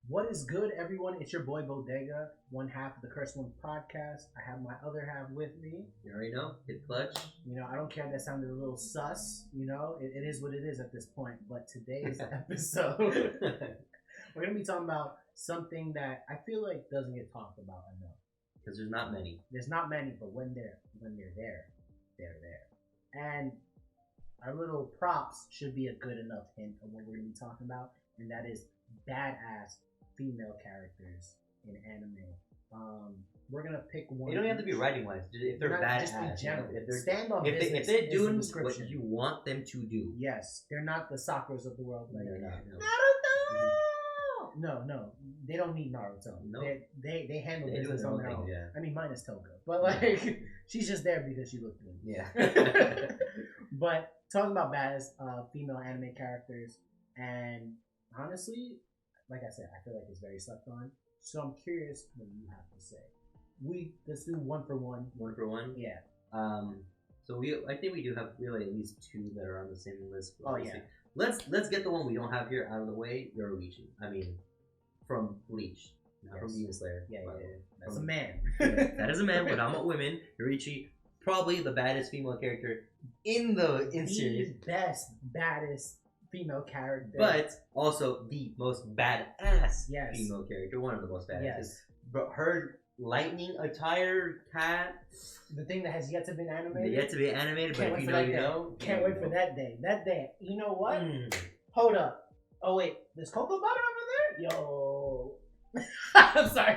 What is good, everyone? It's your boy Bodega, one half of the Curse One podcast. I have my other half with me. You already know, hit clutch. You know, I don't care if that sounded a little sus. You know, it is what it is at this point. But today's episode, we're going to be talking about something that I feel like doesn't get talked about enough. Because there's not many. There's not many, but when they're there, they're there. And our little props should be a good enough hint of what we're going to be talking about, and that is badass female characters in anime. We're gonna pick one. They don't have to be writing wise. If they're badass, just in general. If they're stand on if business, they're doing the what you want them to do. Yes, they're not the Sakuras of the world. Like No. Naruto. No, they don't need Naruto. No. They handle They do business their on own their thing, own. yeah. I mean, minus Toga, but like she's just there because she looked good. Yeah. But talking about badass female anime characters, and honestly, like I said, I feel like it's very slept on. So I'm curious what you have to say. Let's do one for one. One for one. Yeah. So I think we do have really at least two that are on the same list. Oh yeah. Let's get the one we don't have here out of the way. Yoruichi. I mean, from Bleach, not from Demon Slayer. Yeah. That's from, a man. That is a man. But I'm a woman. Yoruichi, probably the baddest female character in series. Best, baddest female character, but also the most badass Yes. female character, one of the most badass. Yes. But her lightning attire cat, the thing that has yet to be animated. yet to be animated, Can't but wait if for you know, that you day. know. Can't wait for that day. That day. You know what? Hold up. Oh wait, there's cocoa butter over there? Yo. I'm sorry.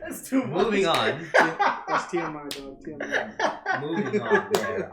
That's too much. Moving on. That's TMI, dog. TMI. Moving on there.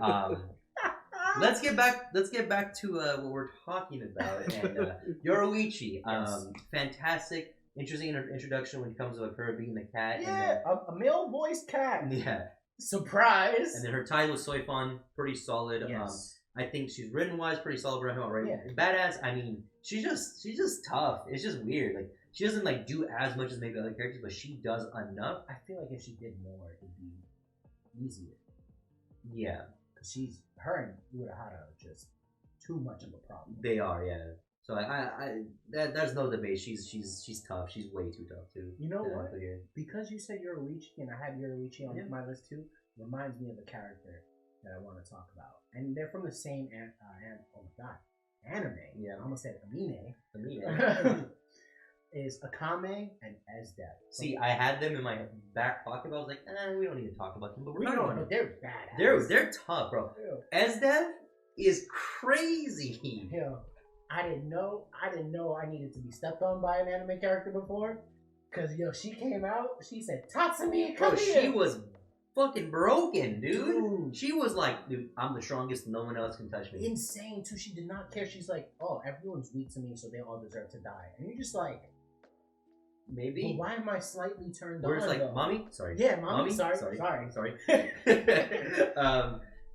Let's get back to what we're talking about. And Yoruichi, Yes. fantastic, interesting introduction when it comes to her being the cat. Yeah, a male voiced cat. And then, yeah. Surprise. And then her tie with Soifon, pretty solid. Yes. I think she's written wise, pretty solid right now, right? Yeah. Badass. I mean, she's just tough. It's just weird. Like she doesn't like do as much as maybe other characters, but she does enough. I feel like if she did more, it'd be easier. Yeah, Cause she's her and Urahara are just too much of a problem. they are. Yeah. So that's no debate. She's tough. She's way too tough too. You know to what? put here. Because you said Yoruichi, and I have Yoruichi on Yeah. my list too, reminds me of a character that I want to talk about. And they're from the same, anime. Yeah. I almost said anime. To me, yeah. Is Akame and Esdev. See, I had them in my back pocket, but I was like, we don't need to talk about them. But we're not going but they're badass. They're tough, bro. Esdev is crazy. Yo, I didn't know I needed to be stepped on by an anime character before. Cause she came out, she said, Tatsumi, come Bro, here. she was fucking broken, dude. Dude. She was like, dude, I'm the strongest. No one else can touch me. Insane too. She did not care. She's like, oh, everyone's weak to me, so they all deserve to die. And you're just like, Maybe. well, why am I slightly turned We're on? just like, though? mommy? Sorry. Yeah, mommy. Sorry.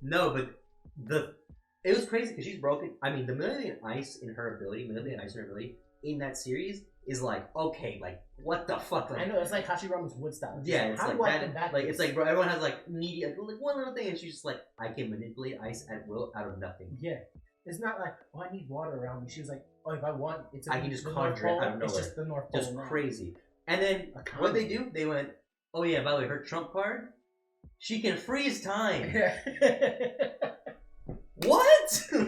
No, but it was crazy because she's broken. I mean, the Million Ice in her ability, in that series is like, okay, like, what the fuck? Like, I know, it's like Hashirama's wood style. yeah, it's how like do I that. combat Like, this? it's like, bro, everyone has like needy, like one little thing, and she's just like, I can manipulate ice at will out of nothing. Yeah. It's not like, oh, I need water around me. She was like, oh, if I want, I can just the conjure North it out of Pole, it's nowhere. just the North Pole. Just now. crazy. And then Akame. what they do? They went, oh yeah, by the way, her trump card, she can freeze time. What?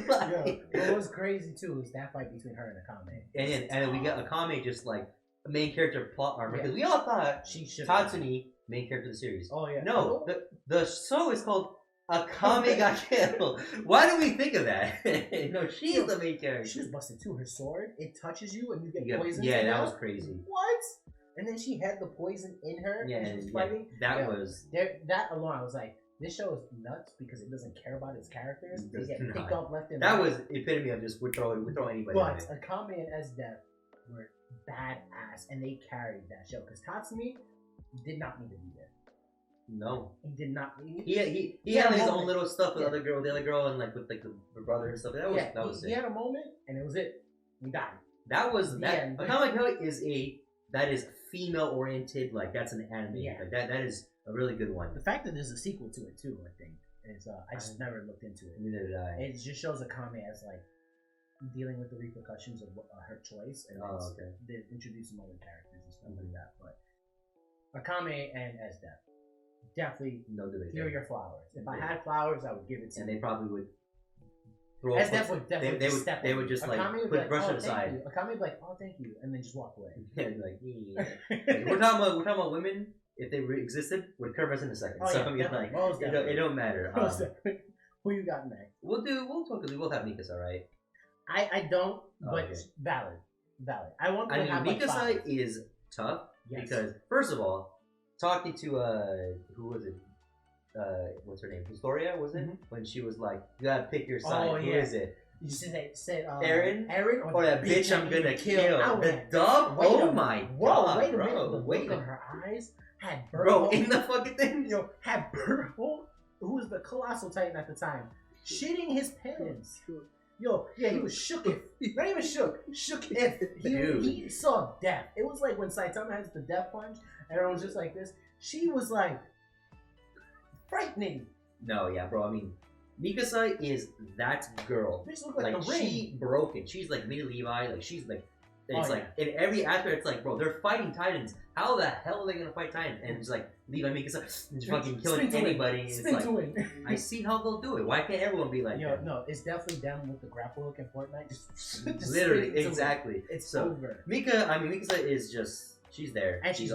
Like, Yo, what was crazy too was that fight between her and Akame. and then we got Akame just like a main character plot armor because Yeah. we all thought She should. Tatsumi main character of the series. Oh yeah. No, the show is called Akame Got Killed. Why do we think of that? No, she's the main character. She was busted too. Her sword, it touches you and you get Yeah, poisoned. yeah, to that death? was crazy. What? And then she had the poison in her. Yeah, and she was yeah, fighting. that Yeah. was. That alone, I was like, this show is nuts because it doesn't care about its characters. It They does get not. picked up left and That right. was epitome of just we throw anybody in But it. Akame and Esdev were badass, and they carried that show because Tatsumi did not need to be there. No. He did not. He had had a his moment. own little stuff with Yeah. the other girl, and like with like the brother and stuff. That was he sick. had a moment, and it was it. He died. That was The that. end. Akame Got that is female oriented. Like that's an anime. Yeah. Like that is a really good one. The fact that there's a sequel to it too, I think, is I just never looked into it. Neither did I. It just shows Akame as like dealing with the repercussions of her choice, and they introduce some other characters and stuff like that. But Akame and Esdeath, definitely no debate. Here are your flowers. If I had flowers, I would give it to you. And they probably would. Esdeath would definitely step They would just like brush it aside. Akame would be like, "Oh, thank you," and then just walk away. Yeah, like, like we're talking about women. If they existed, would curve us in a second. Oh, so yeah, I mean, like, it don't matter. Who you got next? We'll talk because we both have Mikasa, right? I don't, but valid. I want to have Mikasa is tough because first of all, talking to who was it? What's her name? Historia, was it? When she was like, you gotta pick your side. Who is it? You said Aaron, or that bitch I'm gonna kill. The dog. Oh my god, wait a bro! minute. The Wait look on her eyes had bro in the fucking thing. Had Burl, who was the colossal titan at the time, shitting his pants. He was shook. Not even shook. Shook if he saw death. It was like when Saitama has the death punch, and everyone's just like this. She was like frightening. No, yeah, bro. I mean, Mikasa is that girl. Bitch look like the ring. She broke it. She's like Mini Levi. Like she's like, it's like in every aspect. It's like, bro, they're fighting titans. How the hell are they gonna fight titans? And it's like Levi Mikasa just fucking killing anybody. It's like, I see how they'll do it. Why can't everyone be like that? No, it's definitely down with the grapple hook in Fortnite. Just literally, exactly. It's over. Mikasa is just, she's there. And she's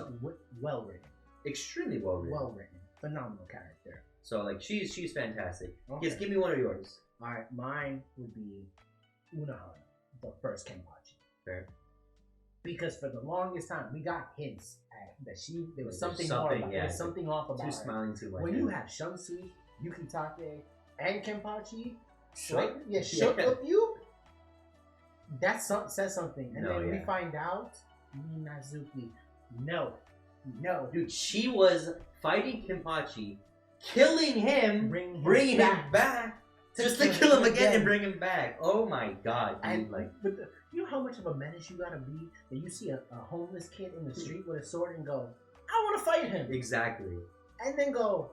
well written. Extremely well written. Well written. Phenomenal character. So like she's fantastic. Okay. Just give me one of yours. Alright, mine would be Unohana, the first Kenpachi. Fair. Because for the longest time we got hints at that there was something off about her. There's something off about her. Smiling too much. When you have Shamsu, Yukitake, and Kenpachi shook of you, that says something. And then we find out Minazuki. No, dude, she was fighting Kenpachi, killing him, bringing him back, just to kill him again and bring him back. Oh my god, dude! You know how much of a menace you gotta be that you see a homeless kid in the street with a sword and go, "I want to fight him." Exactly. And then go,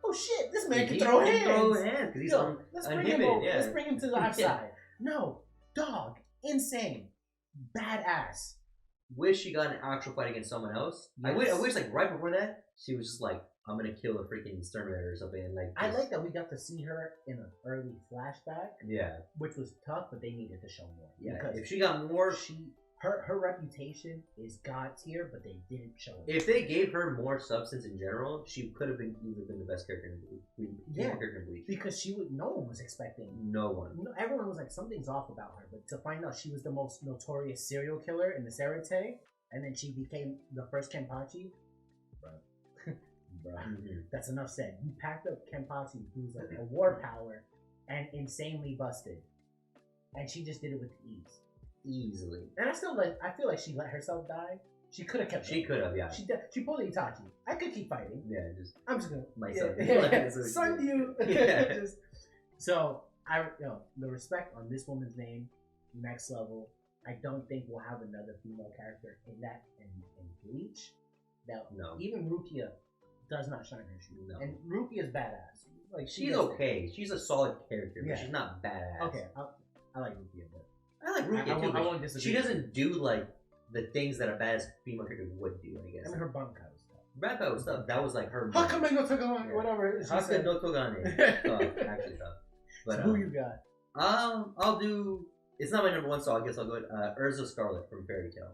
"Oh shit, this man can throw hands." Because he's let's bring him over. Let's bring him to the outside. No, dog, insane, badass. Wish she got an actual fight against someone else. Yes. I wish like right before that she was just like, I'm gonna kill a freaking exterminator or something. And like I like that we got to see her in an early flashback. Yeah, which was tough, but they needed to show more. Yeah, because if she got more, her reputation is God tier, but they didn't show it. If they gave her more substance in general, she could have been easily been the best character in Bleach. Because no one was expecting. No one. Everyone was like, something's off about her. But to find out she was the most notorious serial killer in the Serete, and then she became the first Kenpachi, bro. That's enough said. You packed up Kenpachi, who's like a war power, and insanely busted, and she just did it with ease. Easily. And I feel like she let herself die. She could have kept. She could have, yeah. She pulled Itachi. I could keep fighting. Yeah, I'm just gonna myself. Son you. So the respect on this woman's name, next level. I don't think we'll have another female character in Bleach. Even Rukia does not shine her shoe. No. And Rukia's badass. Like she's okay. She's a solid character, but she's not badass. Okay, I like Rukia, but. I like Rukia too. I won't disagree. She doesn't do like the things that a badass female character would do. I guess. I mean, her Bankai stuff. Bankai stuff. That was like her. Hakame no Togane, whatever. Hakame no Togane. Actually, tough. But who you got? I'll do. It's not my number one, so I guess I'll go with Urza Scarlet from Fairy Tail.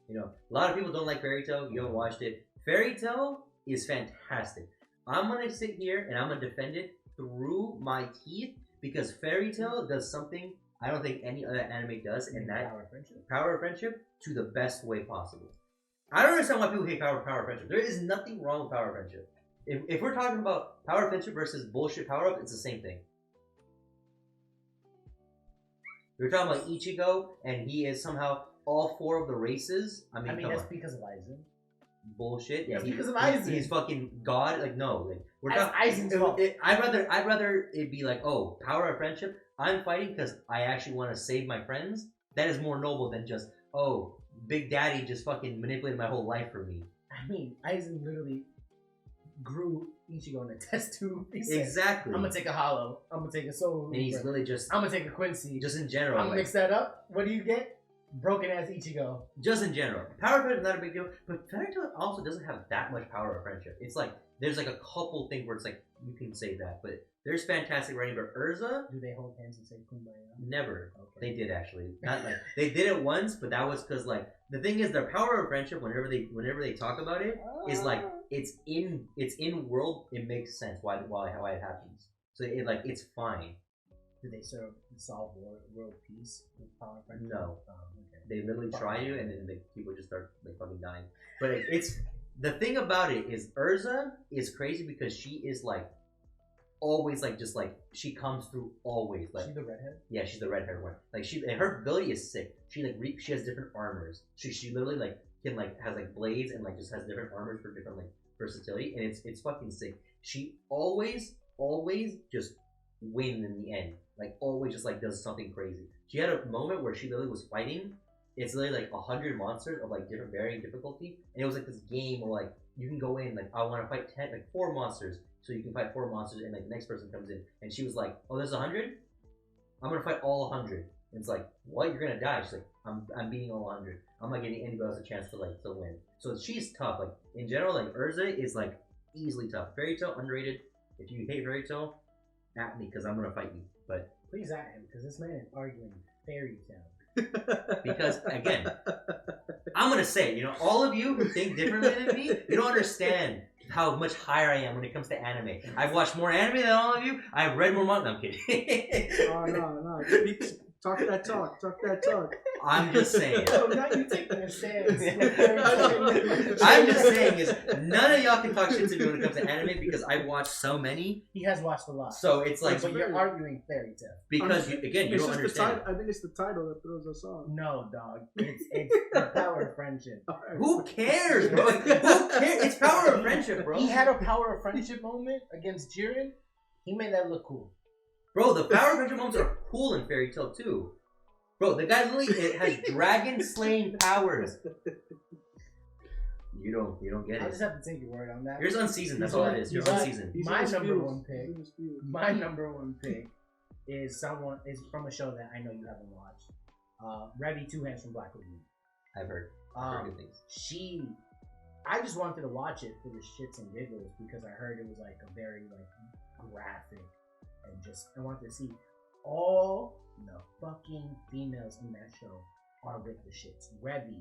You know, a lot of people don't like Fairy Tail. You haven't watched it. Fairy Tail is fantastic. I'm gonna sit here and I'm gonna defend it through my teeth because Fairy Tail does something I don't think any other anime does, and that power of friendship to the best way possible. I don't understand why people hate power of friendship. There is nothing wrong with power of friendship. If we're talking about power of friendship versus bullshit power up, it's the same thing. We're talking about Ichigo, and he is somehow all four of the races. I mean that's because of Aizen. Bullshit. Yeah, because of Aizen. He's fucking God. Like no, like we're talking. Aizen's fault. I'd rather it be like, oh, power of friendship. I'm fighting because I actually want to save my friends. That is more noble than just, oh, Big Daddy just fucking manipulated my whole life for me. I mean, Aizen literally grew Ichigo in a test tube. He said, Exactly. I'm gonna take a hollow. I'm gonna take a soul. And he's really just. I'm gonna take a Quincy. Just in general. I'm gonna mix that up. What do you get? Broken ass Ichigo. Just in general. Power friendship is not a big deal, but Fairytale also doesn't have that much power of friendship. It's like, there's like a couple things where it's like, you can say that, but there's fantastic writing. But Urza, do they hold hands and say kumbaya? never. Okay. They did actually. Not like they did it once, but that was because like the thing is their power of friendship. Whenever they talk about it, is like it's in world. It makes sense why it happens. So it's fine. Do they solve world peace with power of friendship? No. Okay. They literally try to, and then the people just start like fucking dying. But it's the thing about it is Urza is crazy because she is like always like just like she comes through always like. She's the redhead. Yeah, she's the red-haired one. Like and her ability is sick. She she has different armors. She literally like can like has like blades and like just has different armors for different like versatility, and it's fucking sick. She always just win in the end. Like always just like does something crazy. She had a moment where she literally was fighting. It's literally like 100 monsters of like different varying difficulty, and it was like this game where like you can go in like I want to fight 4 monsters, so you can fight 4 monsters, and like the next person comes in, and she was like, oh, there's 100. I'm gonna fight all 100. And it's like, what? You're gonna die. She's like, I'm beating all 100. I'm not giving anybody else a chance to win. So she's tough. Like in general, like Urza is like easily tough. Fairytale underrated. If you hate Fairytale, at me because I'm gonna fight you. But please at him because this man is arguing Fairytale. Because again, I'm gonna say, all of you who think differently than me, you don't understand how much higher I am when it comes to anime. I've watched more anime than all of you. I've read more manga. No, I'm kidding. Oh, no. Talk that talk. I'm just saying. Oh, now you taking a stance. I'm just saying is none of y'all can talk shit to me when it comes to anime because I've watched so many. He has watched a lot. So it's like, but you're arguing Fairytale because you don't understand. I think it's the title that throws us off. No, dog. It's the power of friendship. Who cares, bro? Who cares? It's power of friendship, bro. He had a power of friendship moment against Jiren. He made that look cool. Bro, the power of friendship moments are cool in Fairytale too. Bro, the guy literally has dragon slaying powers. You don't get it. I just have to take your word on that. You're just unseasoned. That's all it is. You're unseasoned. My number one pick is from a show that I know you haven't watched. Revy Two Hands from Black Lagoon. I've heard good things. I just wanted to watch it for the shits and giggles because I heard it was like a very like graphic and just I wanted to see all the fucking females in that show are with the shits. Revy,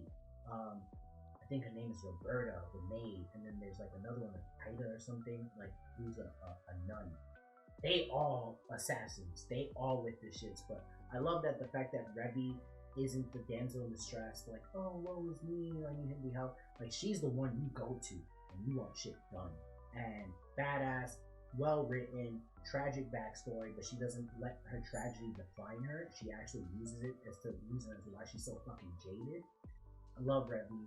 I think her name is Roberta, the maid, and then there's like another one, like Ida or something, like who's a nun. They all assassins. They all with the shits. But I love that the fact that Revy isn't the damsel in distress, like, oh, woe is me, I need him to help. Like, she's the one you go to when you want shit done. And badass, well written, tragic backstory, but she doesn't let her tragedy define her. She actually uses it as the reason as to why she's so fucking jaded. I love Revy.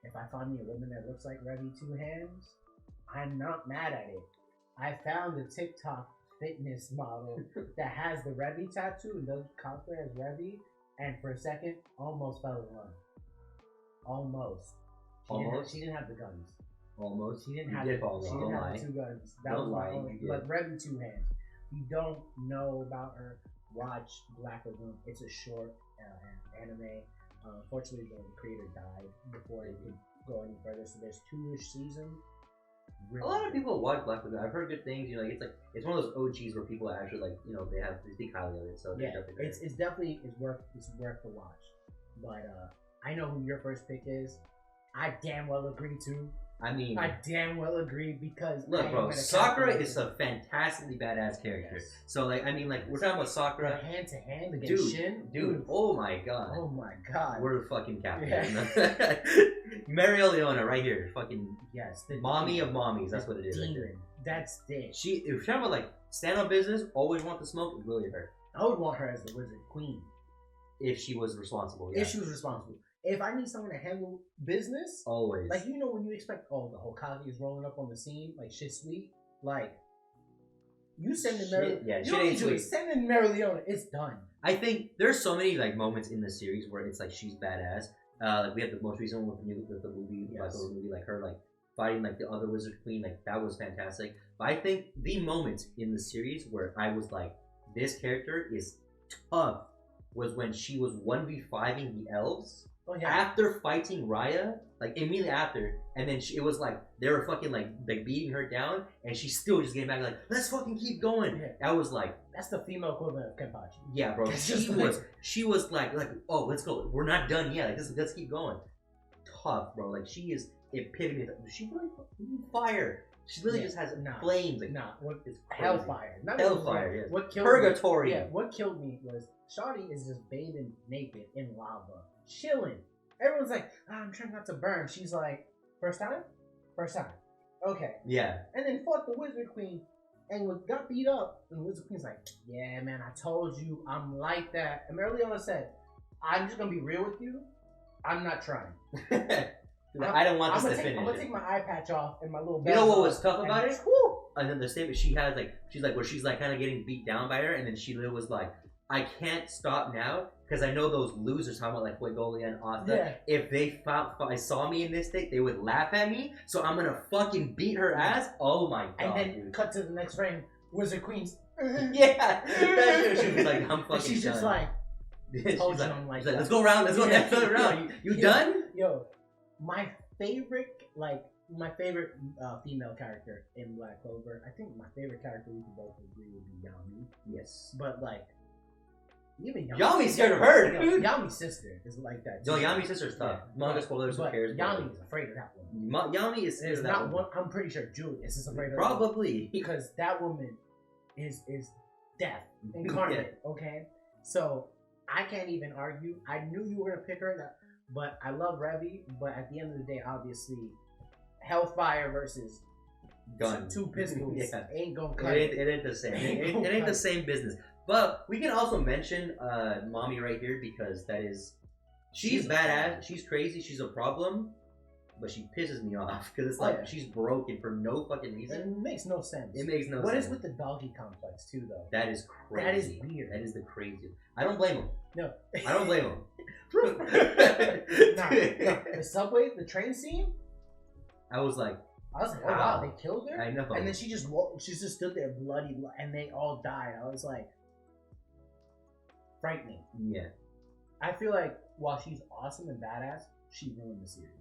If I find me a woman that looks like Revy Two Hands, I'm not mad at it. I found a TikTok fitness model that has the Revy tattoo and does cosplay as Revy, and for a second, almost fell in love. Almost. She didn't have the guns. Almost. She didn't have the 2 guns. That was my only. But Revy Two Hands. If you don't know about her, watch Black Lagoon. It's a short anime. Unfortunately, the creator died before it could go any further. So there's 2-ish seasons. Really a lot of people watch Black Lagoon. I've heard good things. It's one of those OGs where people actually they speak highly of it. So yeah, it's definitely worth the watch. But I know who your first pick is. I damn well agree to. I damn well agree because look, bro, Sakura is a fantastically badass character. Yes. So we're talking about Sakura hand to hand against Shin. Dude, oh my god. We're the fucking captain. Yeah. Mario Leona right here, fucking mommy of mommies. That's what it is. Demon. Right that's it. If you're talking about stand up business, always want the smoke. It's really her. I would want her as the wizard queen if she was responsible. Yeah. If she was responsible. If I need someone to handle business, always. When you expect, the Hokage is rolling up on the scene, shit sweet, you send in Mary. Yeah, you don't need to send in Mary Leona. It's done. I think there's so many moments in the series where it's she's badass. We have the most recent one with the movie, yes. Movie, her fighting like the other Wizard Queen, like that was fantastic. But I think the moment in the series where I was like, this character is tough, was when she was 1v5ing the elves. Oh, yeah. After fighting Raya, like immediately after, and then it was like they were fucking like beating her down, and she still just getting back like, let's fucking keep going. Yeah. That was like, that's the female equivalent of Kenpachi. yeah, bro. She was like, oh, let's go. We're not done yet. Like, let's keep going. Tough, bro. Like she is epitome. She really fire. She literally just has flames. Like, it's crazy. Hellfire. Hellfire. Yeah. What killed Purgatory. Me, what killed me was Shawty is just bathing naked in lava, chilling. Everyone's like, I'm trying not to burn. She's like, first time? Okay. Yeah. And then fought the Wizard Queen and got beat up. And the Wizard Queen's like, yeah, man, I told you I'm like that. And Merliona said, I'm just going to be real with you. I'm not trying. I don't want this to finish. I'm going to take my eye patch off and my little You know what was tough about it? Whoo! And then the statement she has, like, she's like kind of getting beat down by her, and then she was like, I can't stop now because I know those losers, talking about like Fuegolia and Asta. Yeah. If they saw me in this state, they would laugh at me. So I'm gonna fucking beat her ass. Oh my god! And then dude. cut to the next frame. Wizard Queen's. Yeah. She was like, I'm fucking. She's just done. like, told you I'm like, let's go around. Let's go next other round. You done? Yo, my favorite female character in Black Clover. I think my favorite character we can both agree would be Yami. Yes. But like. Even Yami's scared of her, dude. Yami's sister is like that. No, Yami's sister's tough. Yeah. Manga spoilers, who cares? Yami is afraid of that woman. Yami is There's not one. I'm pretty sure Julius is afraid of her. Probably. Because that woman is death incarnate. Yeah. Okay, so I can't even argue. I knew you were gonna pick her, but I love Revi. But at the end of the day, obviously, Hellfire versus gun, two pistols ain't gonna cut it ain't the same. It ain't the same business. But we can also mention Mommy right here because she's badass. She's crazy. She's a problem, but she pisses me off because it's like she's broken for no fucking reason. It makes no sense. It makes no sense. What is with the doggy complex too, though? That is crazy. That is weird. That is the craziest. I don't blame him. No, I don't blame him. The train scene. I was like, oh wow, they killed her. I know. And then she just stood there bloody, and they all died. I was like. Frightening. Yeah. I feel like while she's awesome and badass, she ruined the series.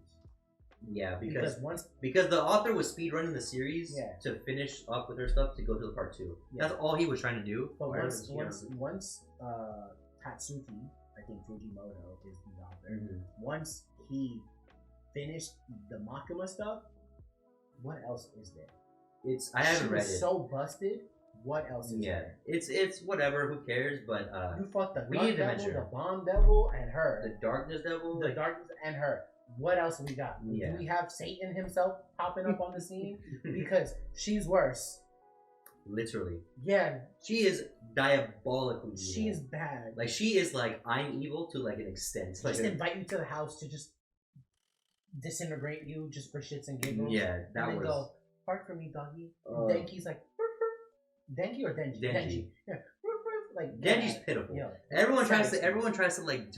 Yeah, because the author was speedrunning the series to finish up with her stuff to go to the part 2. Yeah. That's all he was trying to do. But once Tatsuki, I think Fujimoto is the author. Mm-hmm. Once he finished the Makima stuff, what else is there? I haven't read it. So busted. What else is there? It's whatever, who cares, but you fought the Dark Devil, the Bomb Devil, and her. The Darkness Devil? The Darkness and her. What else we got? Yeah. Do we have Satan himself popping up on the scene? Because she's worse. Literally. Yeah. She is diabolically evil. She is bad. Like, she is like, I'm evil to like an extent. Just invite you to the house to just disintegrate you just for shits and giggles. Yeah, that and was... then go, park for me, doggy. Denki's like, Denki or Denji? Denji. Yeah. Like Denji's pitiful. Yeah. Everyone tries to like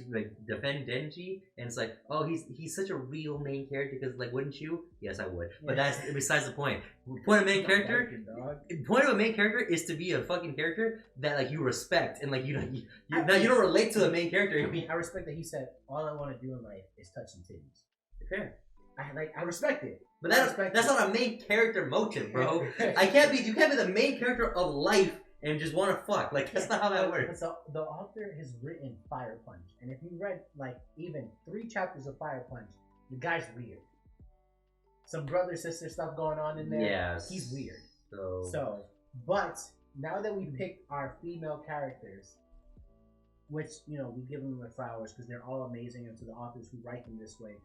defend Denji, and it's like, oh, he's such a real main character because like, wouldn't you? Yes, I would. But that's besides the point. Point of a main character is to be a fucking character that like you respect and like you don't relate to the main character. I mean, I respect that he said all I want to do in life is touch some titties. Fair. I respect it. But that's not a main character motive, bro. You can't be the main character of life and just want to fuck. Like, that's not how that works. So the author has written Fire Punch, and if you read like even 3 chapters of Fire Punch, the guy's weird. Some brother sister stuff going on in there. Yeah, he's weird. So, but now that we picked our female characters, which we give them their flowers because they're all amazing, and to the authors who write them this way.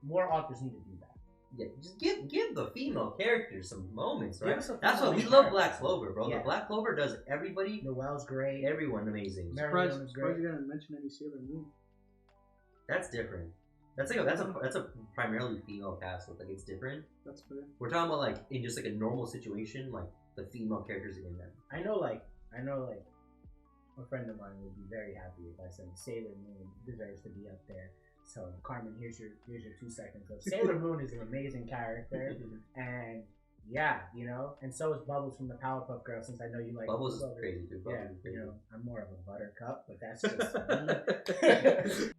More authors need to do that. Yeah, just give the female characters some moments, right? That's what we love. Black Clover, bro. Yeah. The Black Clover does everybody. Noelle's great. Everyone amazing. Surprised you didn't mention any Sailor Moon. That's different. That's a primarily female cast. So like it's different. That's fair. We're talking about like in just like a normal situation, like the female characters in them. I know, like a friend of mine would be very happy if I said Sailor Moon deserves to be up there. So Carmen, here's your 2 seconds. So Sailor Moon is an amazing character, and yeah, you know, and so is Bubbles from the Powerpuff Girls. Since I know you like Bubbles is crazy too. yeah, Bubbles is crazy. you know, I'm more of a Buttercup, but that's just me.